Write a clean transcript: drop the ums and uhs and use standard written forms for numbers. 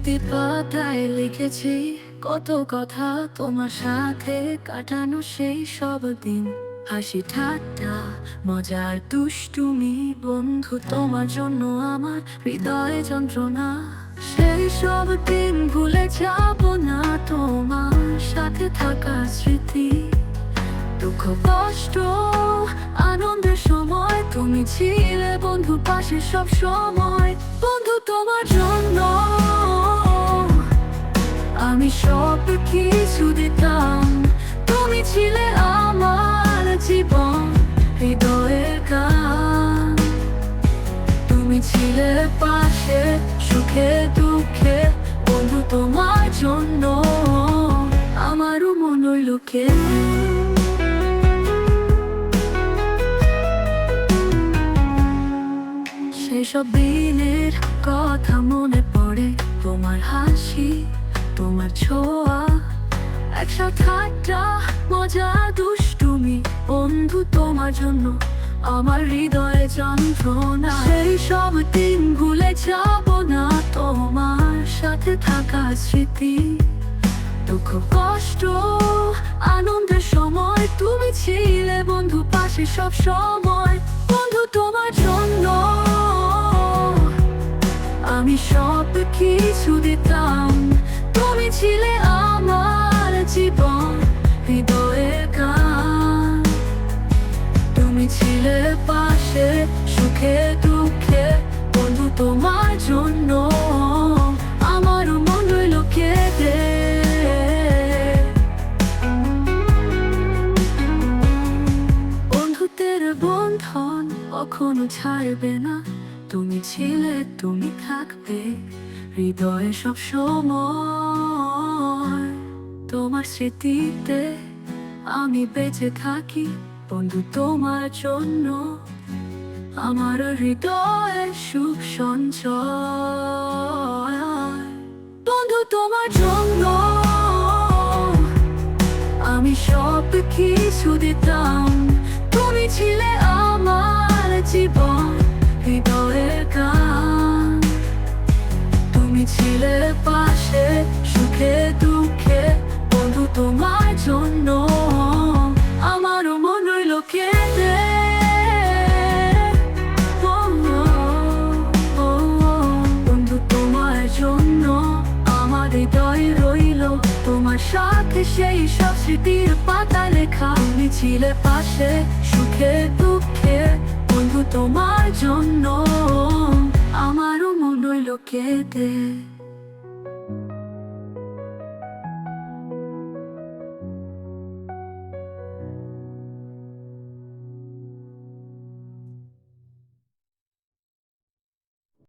স্মৃতি পাতায় লিখেছি কত কথা, তোমার সাথে কাটানো সেই সব দিন। হাসি ঠাট্টা মজার দুষ্টুমি, বন্ধু তোমার জন্য আমার হৃদয়ে যন্ত্রণা। সেই সব দিন ভুলে যাব না, তোমার সাথে থাকা স্মৃতি। দুঃখ কষ্ট আনন্দের সময় তুমি ছিলে বন্ধু পাশে সব সময়। বন্ধু তোমার জন্য আমি সব কিছু দিতাম, তুমি ছিলে আমার জীবন, হৃদয়ের গান। তুমি ছিলে পাশে সুখে দুঃখে, বন্ধু তোমার জন্য আমারও মন হইল কেঁদে। সেসব দিনের কথা মনে পড়ে, তোমার হাসি তোমার ছোঁয়া, একসাথে ঠাট্টা মজা দুষ্টুমি, বন্ধু তোমার জন্য আমার হৃদয়ে যন্ত্রণা। সেই সব দিন ভুলে যাব না, তোমার সাথে থাকা স্মৃতি। দুঃখ কষ্ট আনন্দের সময় তুমি ছিলে বন্ধু পাশে সব সময়। বন্ধু তোমার জন্য আমি সব কিছু দিতাম, তুমি ছিলে আমার জীবন, হৃদয়ের গান। তুমি ছিলে পাশে সুখে দুঃখে, বন্ধু তোমার জন্য আমারও মন রইল কেঁদে। বন্ধুত্বের বন্ধন কখনো ছাড়বে না, তুমি ছিলে তুমি থাকবে হৃদয়ে সব সময়। তোমার স্মৃতিতে আমি বেঁচে থাকি, বন্ধু তোমার জন্য আমার হৃদয়ে সুখ সঞ্চয়। বন্ধু তোমার জন্য আমি সব কিছু দিতাম, তুমি ছিলে আমার জীবন, হৃদয়ের গান। তুমি ছিলে পাশে সুখে দুঃখে, বন্ধু তোমার জন্য আমারও মন রইল কেঁদে। বন্ধু তোমার জন্য আমার হৃদয় রইল, তোমার সাথে সেই সব স্মৃতির পাতা লেখা। তুমি ছিলে পাশে সুখে দুঃখে, বন্ধু তোমার জন্য আমারও মন রইল কেঁদে।